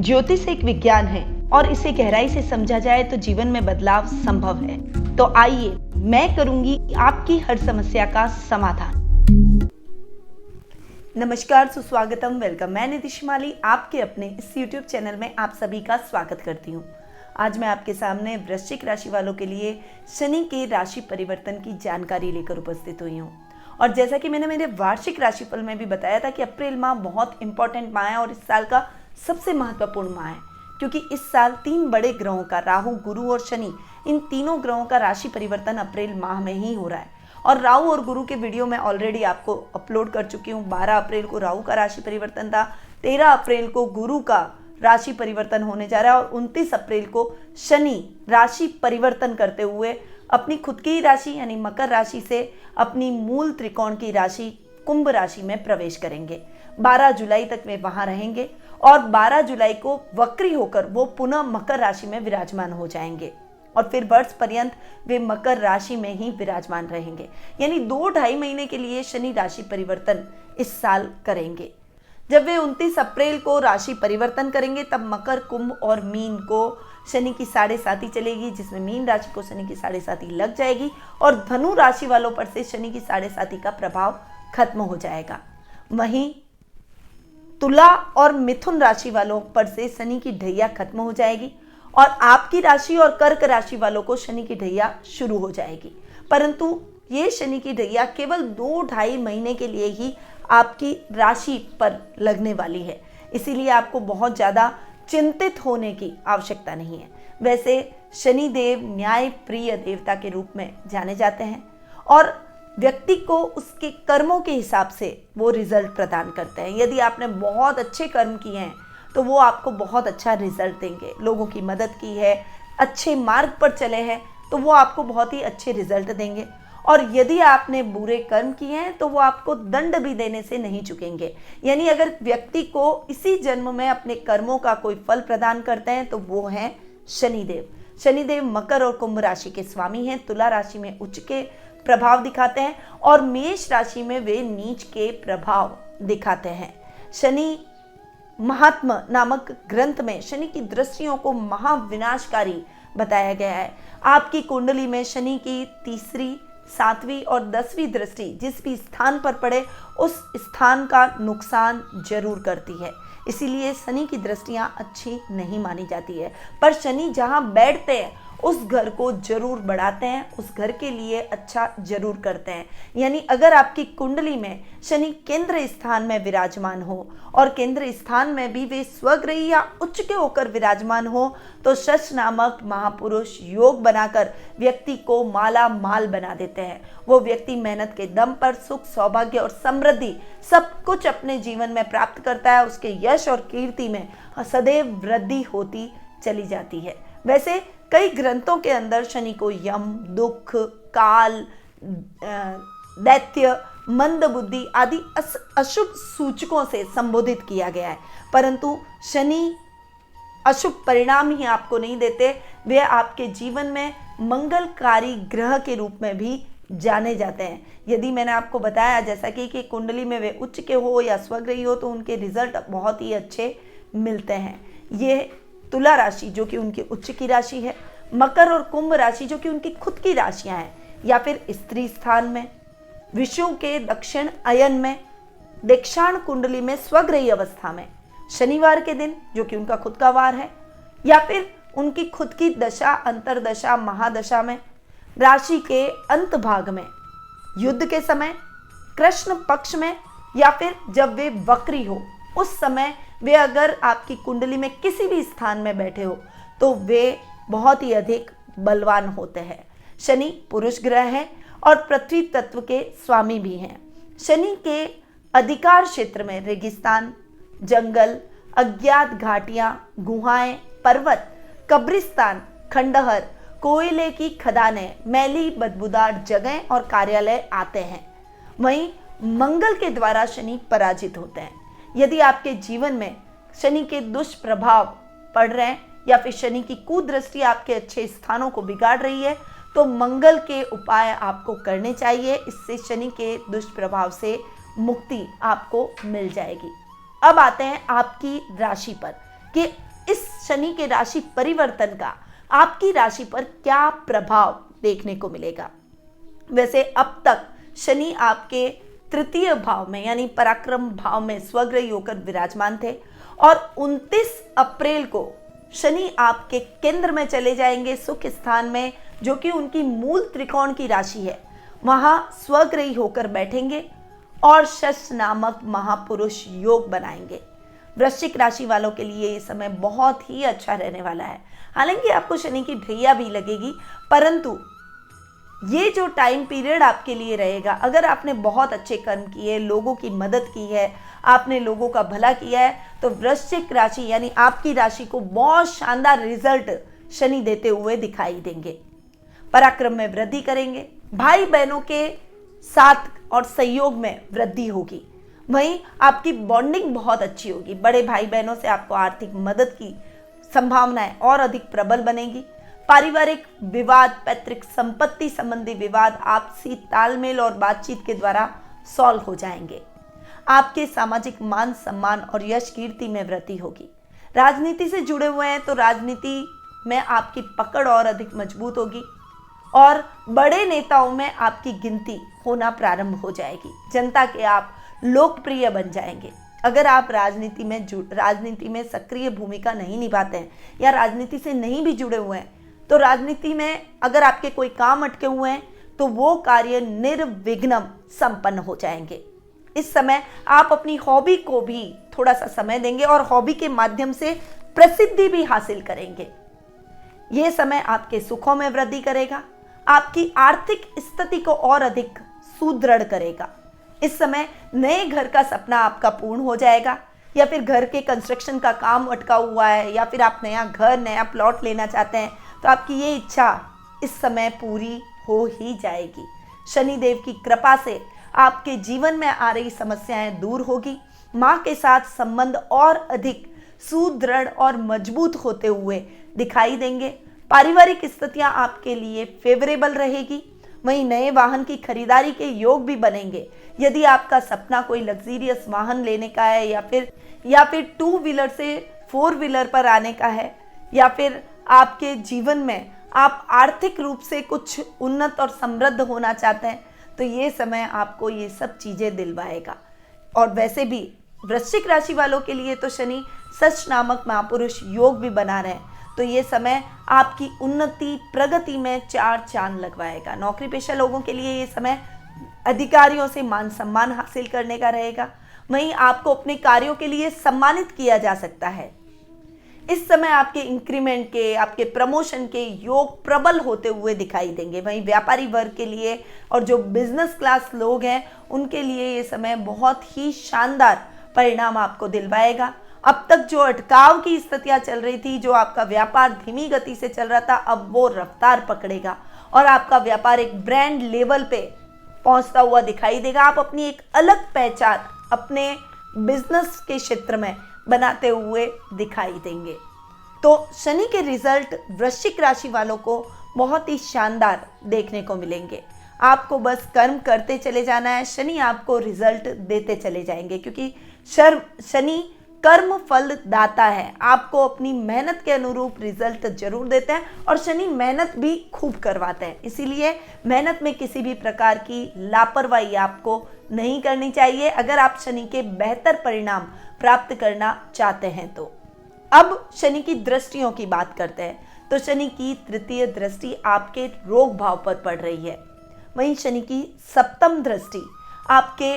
ज्योतिष एक विज्ञान है और इसे गहराई से समझा जाए तो जीवन में बदलाव संभव है। तो आइए मैं करूंगी आपकी हर समस्या का समाधान। नमस्कार, सुस्वागतम, वेलकम। मैं निधि शिमाली आपके अपने इस YouTube चैनल में आप सभी का स्वागत करती हूँ। आज मैं आपके सामने वृश्चिक राशि वालों के लिए शनि के राशि परिवर्तन की जानकारी लेकर उपस्थित हुई हूँ। और जैसा कि मैंने मेरे वार्षिक राशिफल में भी बताया था कि अप्रैल माह बहुत इंपॉर्टेंट माह है और इस साल का सबसे महत्वपूर्ण माह है, क्योंकि इस साल 3 बड़े ग्रहों का, राहु, गुरु और शनि, इन तीनों ग्रहों का राशि परिवर्तन अप्रैल माह में ही हो रहा है। और राहु और गुरु के वीडियो मैं ऑलरेडी आपको अपलोड कर चुकी हूँ। 12 अप्रैल को राहु का राशि परिवर्तन था, 13 अप्रैल को गुरु का राशि परिवर्तन होने जा रहा है और 29 अप्रैल को शनि राशि परिवर्तन करते हुए अपनी खुद की राशि यानी मकर राशि से अपनी मूल त्रिकोण की राशि कुंभ राशि में प्रवेश करेंगे। 12 जुलाई तक वे वहां रहेंगे और 12 जुलाई को वक्री होकर वो पुनः मकर राशि में विराजमान हो जाएंगे और फिर वर्ष पर्यंत वे मकर राशि में ही विराजमान रहेंगे। यानी 2-2.5 महीने के लिए शनि राशि परिवर्तन इस साल करेंगे। जब वे 29 अप्रैल को राशि परिवर्तन करेंगे तब मकर, कुंभ और मीन को शनि की 7.5 चलेगी, जिसमें मीन राशि को शनि की 7.5 लग जाएगी और धनु राशि वालों पर से शनि की 7.5 का प्रभाव खत्म हो जाएगा। वहीं तुला और मिथुन राशि वालों पर से शनि की ढैया खत्म हो जाएगी और आपकी राशि और कर्क राशि वालों को शनि की ढैया शुरू हो जाएगी। परंतु ये शनि की ढैया केवल 2-2.5 महीने के लिए ही आपकी राशि पर लगने वाली है, इसीलिए आपको बहुत ज़्यादा चिंतित होने की आवश्यकता नहीं है। वैसे शनि देव न्याय प्रिय देवता के रूप में जाने जाते हैं और व्यक्ति को उसके कर्मों के हिसाब से वो रिजल्ट प्रदान करते हैं। यदि आपने बहुत अच्छे कर्म किए हैं तो वो आपको बहुत अच्छा रिजल्ट देंगे। लोगों की मदद की है, अच्छे मार्ग पर चले हैं तो वो आपको बहुत ही अच्छे रिजल्ट देंगे। और यदि आपने बुरे कर्म किए हैं तो वो आपको दंड भी देने से नहीं चूकेंगे। यानी अगर व्यक्ति को इसी जन्म में अपने कर्मों का कोई फल प्रदान करते हैं तो वो हैं शनिदेव। शनिदेव मकर और कुंभ राशि के स्वामी हैं। तुला राशि में उच्च के प्रभाव दिखाते हैं और मेष राशि में वे नीच के प्रभाव दिखाते हैं। शनि महात्मा नामक ग्रंथ में शनि की दृष्टियों को महाविनाशकारी बताया गया है। आपकी कुंडली में शनि की 3री, 7वीं और 10वीं दृष्टि जिस भी स्थान पर पड़े उस स्थान का नुकसान जरूर करती है, इसीलिए शनि की दृष्टियां अच्छी नहीं मानी जाती है। पर शनि जहां बैठते हैं उस घर को जरूर बढ़ाते हैं, उस घर के लिए अच्छा जरूर करते हैं। यानी अगर आपकी कुंडली में शनि केंद्र स्थान में विराजमान हो और केंद्र स्थान में भी वे स्वग्रही या उच्च के होकर विराजमान हो तो शश नामक महापुरुष योग बनाकर व्यक्ति को माला माल बना देते हैं। वो व्यक्ति मेहनत के दम पर सुख, सौभाग्य और समृद्धि सब कुछ अपने जीवन में प्राप्त करता है। उसके यश और कीर्ति में सदैव वृद्धि होती चली जाती है। वैसे कई ग्रंथों के अंदर शनि को यम, दुख, काल, दैत्य, मंद बुद्धि आदि अशुभ सूचकों से संबोधित किया गया है, परंतु शनि अशुभ परिणाम ही आपको नहीं देते, वे आपके जीवन में मंगलकारी ग्रह के रूप में भी जाने जाते हैं। यदि मैंने आपको बताया जैसा कि कुंडली में वे उच्च के हो या स्वग्रही हो तो उनके रिजल्ट बहुत ही अच्छे मिलते हैं। ये तुला राशि जो कि उनकी उच्च की राशि है, मकर और कुंभ राशि जो कि उनकी खुद की राशियां हैं, या फिर स्त्री स्थान में, विषुव के दक्षिण अयन में, दक्षिण कुंडली में स्वग्रही अवस्था में, शनिवार के दिन जो कि उनका खुद का वार है, या फिर उनकी खुद की दशा, अंतरदशा, महादशा में, राशि के अंत भाग में, युद्ध के समय, कृष्ण पक्ष में, या फिर जब वे वक्री हो उस समय वे अगर आपकी कुंडली में किसी भी स्थान में बैठे हो तो वे बहुत ही अधिक बलवान होते हैं। शनि पुरुष ग्रह है और पृथ्वी तत्व के स्वामी भी हैं। शनि के अधिकार क्षेत्र में रेगिस्तान, जंगल, अज्ञात घाटियां, गुहाएं, पर्वत, कब्रिस्तान, खंडहर, कोयले की खदानें, मैली बदबूदार जगह और कार्यालय आते हैं। वहीं मंगल के द्वारा शनि पराजित होते हैं। यदि आपके जीवन में शनि के दुष्प्रभाव पड़ रहे हैं या फिर शनि की कुदृष्टि आपके अच्छे स्थानों को बिगाड़ रही है तो मंगल के उपाय आपको करने चाहिए। इससे शनि के दुष्प्रभाव से मुक्ति आपको मिल जाएगी। अब आते हैं आपकी राशि पर कि शनि के राशि परिवर्तन का आपकी राशि पर क्या प्रभाव देखने को मिलेगा। वैसे अब तक शनि आपके तृतीय भाव में यानी पराक्रम भाव में स्वग्रही होकर विराजमान थे और 29 अप्रैल को शनि आपके केंद्र में चले जाएंगे, सुख स्थान में, जो कि उनकी मूल त्रिकोण की राशि है। वहां स्वग्रही होकर बैठेंगे और शश नामक महापुरुष योग बनाएंगे। वृश्चिक राशि वालों के लिए ये समय बहुत ही अच्छा रहने वाला है। हालांकि आपको शनि की ढैया भी लगेगी, परंतु ये जो टाइम पीरियड आपके लिए रहेगा, अगर आपने बहुत अच्छे कर्म किए, लोगों की मदद की है, आपने लोगों का भला किया है, तो वृश्चिक राशि यानी आपकी राशि को बहुत शानदार रिजल्ट शनि देते हुए दिखाई देंगे। पराक्रम में वृद्धि करेंगे, भाई बहनों के साथ और सहयोग में वृद्धि होगी। वहीं आपकी बॉन्डिंग बहुत अच्छी होगी, बड़े भाई बहनों से आपको आर्थिक मदद की संभावनाएं और अधिक प्रबल बनेगी। पारिवारिक विवाद, पैतृक संपत्ति संबंधी विवाद आपसी तालमेल और बातचीत के द्वारा सॉल्व हो जाएंगे। आपके सामाजिक मान सम्मान और यश कीर्ति में वृद्धि होगी। राजनीति से जुड़े हुए हैं तो राजनीति में आपकी पकड़ और अधिक मजबूत होगी और बड़े नेताओं में आपकी गिनती होना प्रारंभ हो जाएगी। जनता के आप लोकप्रिय बन जाएंगे। अगर आप राजनीति में सक्रिय भूमिका नहीं निभाते हैं या राजनीति से नहीं भी जुड़े हुए हैं, तो राजनीति में अगर आपके कोई काम अटके हुए हैं तो वो कार्य निर्विघ्न संपन्न हो जाएंगे। इस समय आप अपनी हॉबी को भी थोड़ा सा समय देंगे और हॉबी के माध्यम से प्रसिद्धि भी हासिल करेंगे। ये समय आपके सुखों में वृद्धि करेगा, आपकी आर्थिक स्थिति को और अधिक सुदृढ़ करेगा। इस समय नए घर का सपना आपका पूर्ण हो जाएगा, या फिर घर के कंस्ट्रक्शन का काम अटका हुआ है, या फिर आप नया घर, नया प्लॉट लेना चाहते हैं, तो आपकी ये इच्छा इस समय पूरी हो ही जाएगी। शनिदेव की कृपा से आपके जीवन में आ रही समस्याएं दूर होगी। माँ के साथ संबंध और अधिक सुदृढ़ और मजबूत होते हुए दिखाई देंगे। पारिवारिक स्थितियां आपके लिए फेवरेबल रहेगी। वहीं नए वाहन की खरीदारी के योग भी बनेंगे। यदि आपका सपना कोई लग्जीरियस वाहन लेने का है, या फिर 2 व्हीलर से 4 व्हीलर पर आने का है, या फिर आपके जीवन में आप आर्थिक रूप से कुछ उन्नत और समृद्ध होना चाहते हैं, तो ये समय आपको ये सब चीज़ें दिलवाएगा। और वैसे भी वृश्चिक राशि वालों के लिए तो शनि सच नामक महापुरुष योग भी बना रहे हैं, तो ये समय आपकी उन्नति प्रगति में 4 चांद लगवाएगा। नौकरी पेशा लोगों के लिए ये समय अधिकारियों से मान सम्मान हासिल करने का रहेगा। वहीं आपको अपने कार्यों के लिए सम्मानित किया जा सकता है। इस समय आपके इंक्रीमेंट के, आपके प्रमोशन के योग प्रबल होते हुए दिखाई देंगे। वहीं व्यापारी वर्ग के लिए और जो बिजनेस क्लास लोग हैं उनके लिए ये समय बहुत ही शानदार परिणाम आपको दिलवाएगा। अब तक जो अटकाव की स्थितियां चल रही थी, जो आपका व्यापार धीमी गति से चल रहा था, अब वो रफ्तार पकड़ेगा और आपका व्यापार एक ब्रांड लेवल पे पहुंचता हुआ दिखाई देगा। आप अपनी एक अलग पहचान अपने बिजनेस के क्षेत्र में बनाते हुए दिखाई देंगे। तो शनि के रिजल्ट वृश्चिक राशि वालों को बहुत ही शानदार देखने को मिलेंगे। आपको बस कर्म करते चले जाना है, शनि आपको रिजल्ट देते चले जाएंगे, क्योंकि शनि कर्म फल दाता है। आपको अपनी मेहनत के अनुरूप रिजल्ट जरूर देते हैं और शनि मेहनत भी खूब करवाते हैं। इसीलिए मेहनत में किसी भी प्रकार की लापरवाही आपको नहीं करनी चाहिए अगर आप शनि के बेहतर परिणाम प्राप्त करना चाहते हैं तो। अब शनि की दृष्टियों की बात करते हैं, तो शनि की तृतीय दृष्टि आपके रोग भाव पर पड़ रही है। वहीं शनि की सप्तम दृष्टि आपके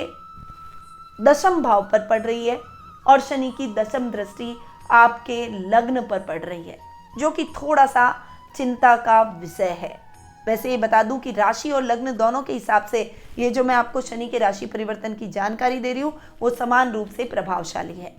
दशम भाव पर पड़ रही है और शनि की दशम दृष्टि आपके लग्न पर पड़ रही है, जो कि थोड़ा सा चिंता का विषय है। वैसे ये बता दूं कि राशि और लग्न दोनों के हिसाब से ये जो मैं आपको शनि के राशि परिवर्तन की जानकारी दे रही हूँ वो समान रूप से प्रभावशाली है।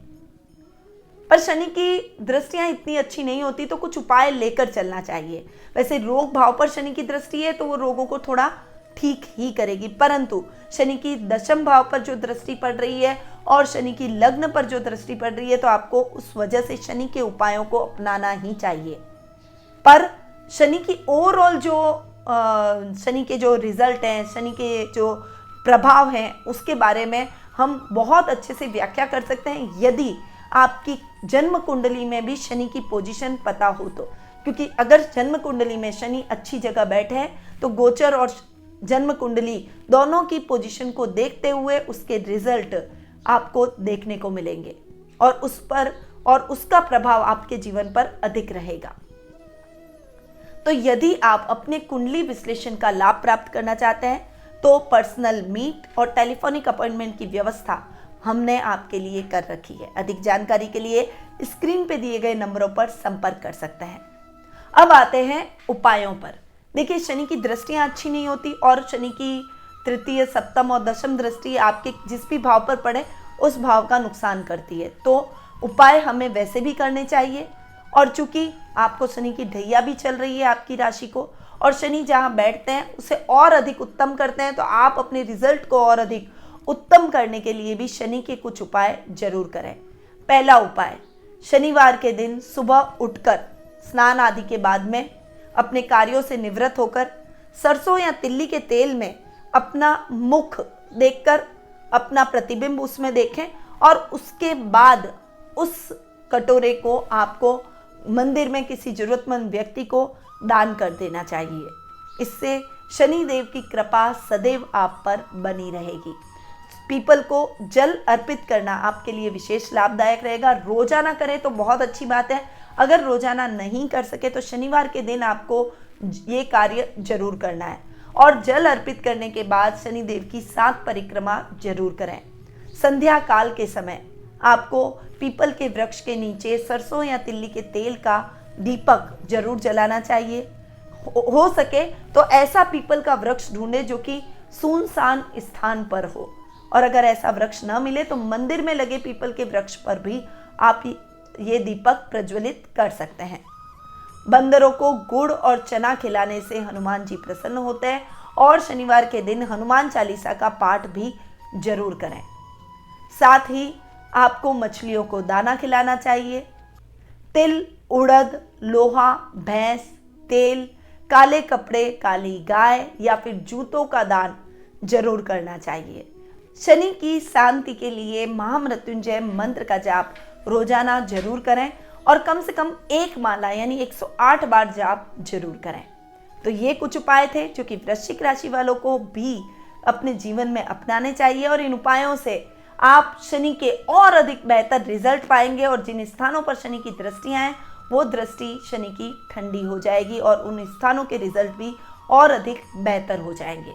पर शनि की दृष्टियां इतनी अच्छी नहीं होती, तो कुछ उपाय लेकर चलना चाहिए। वैसे रोग भाव पर शनि की दृष्टि है तो वो रोगों को थोड़ा ठीक ही करेगी, परंतु शनि की दशम भाव पर जो दृष्टि पड़ रही है और शनि की लग्न पर जो दृष्टि पड़ रही है, तो आपको उस वजह से शनि के उपायों को अपनाना ही चाहिए। पर शनि की ओवरऑल जो शनि के जो रिजल्ट हैं, शनि के जो प्रभाव हैं, उसके बारे में हम बहुत अच्छे से व्याख्या कर सकते हैं यदि आपकी जन्म कुंडली में भी शनि की पोजीशन पता हो तो, क्योंकि अगर जन्म कुंडली में शनि अच्छी जगह बैठे हैं तो गोचर और जन्म कुंडली दोनों की पोजीशन को देखते हुए उसके रिजल्ट आपको देखने को मिलेंगे और उस पर और उसका प्रभाव आपके जीवन पर अधिक रहेगा। तो यदि आप अपने कुंडली विश्लेषण का लाभ प्राप्त करना चाहते हैं तो पर्सनल मीट और टेलीफोनिक अपॉइंटमेंट की व्यवस्था हमने आपके लिए कर रखी है। अधिक जानकारी के लिए स्क्रीन पे दिए गए नंबरों पर संपर्क कर सकते हैं। अब आते हैं उपायों पर। देखिए, शनि की दृष्टियां अच्छी नहीं होती और शनि की तृतीय, सप्तम और दशम दृष्टि आपके जिस भी भाव पर पड़े उस भाव का नुकसान करती है। तो उपाय हमें वैसे भी करने चाहिए, और चूंकि आपको शनि की ढैया भी चल रही है आपकी राशि को, और शनि जहां बैठते हैं उसे और अधिक उत्तम करते हैं, तो आप अपने रिजल्ट को और अधिक उत्तम करने के लिए भी शनि के कुछ उपाय जरूर करें। पहला उपाय, शनिवार के दिन सुबह उठकर स्नान आदि के बाद में अपने कार्यों से निवृत्त होकर सरसों या तिल्ली के तेल में अपना मुख देखकर अपना प्रतिबिंब उसमें देखें और उसके बाद उस कटोरे को आपको मंदिर में किसी जरूरतमंद व्यक्ति को दान कर देना चाहिए। इससे शनि देव की कृपा सदैव आप पर बनी रहेगी। पीपल को जल अर्पित करना आपके लिए विशेष लाभदायक रहेगा। रोजाना करें तो बहुत अच्छी बात है, अगर रोजाना नहीं कर सके तो शनिवार के दिन आपको ये कार्य जरूर करना है। और जल अर्पित करने के बाद शनि देव की 7 परिक्रमा जरूर करें। संध्या काल के समय आपको पीपल के वृक्ष के नीचे सरसों या तिल्ली के तेल का दीपक जरूर जलाना चाहिए। हो सके तो ऐसा पीपल का वृक्ष ढूंढे जो कि सुनसान स्थान पर हो, और अगर ऐसा वृक्ष न मिले तो मंदिर में लगे पीपल के वृक्ष पर भी आप ये दीपक प्रज्वलित कर सकते हैं। बंदरों को गुड़ और चना खिलाने से हनुमान जी प्रसन्न होते हैं, और शनिवार के दिन हनुमान चालीसा का पाठ भी जरूर करें। साथ ही आपको मछलियों को दाना खिलाना चाहिए। तिल, उड़द, लोहा, भैंस, तेल, काले कपड़े, काली गाय या फिर जूतों का दान जरूर करना चाहिए। शनि की शांति के लिए महामृत्युंजय मंत्र का जाप रोजाना जरूर करें और कम से कम 1 माला यानी 108 बार जाप जरूर करें। तो ये कुछ उपाय थे जो कि वृश्चिक राशि वालों को भी अपने जीवन में अपनाने चाहिए, और इन उपायों से आप शनि के और अधिक बेहतर रिजल्ट पाएंगे, और जिन स्थानों पर शनि की दृष्टियां हैं वो दृष्टि शनि की ठंडी हो जाएगी और उन स्थानों के रिजल्ट भी और अधिक बेहतर हो जाएंगे।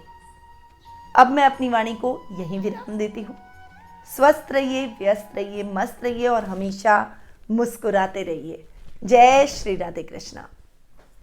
अब मैं अपनी वाणी को यहीं विराम देती हूँ। स्वस्थ रहिए, व्यस्त रहिए, मस्त रहिए और हमेशा मुस्कुराते रहिए। जय श्री राधे कृष्णा।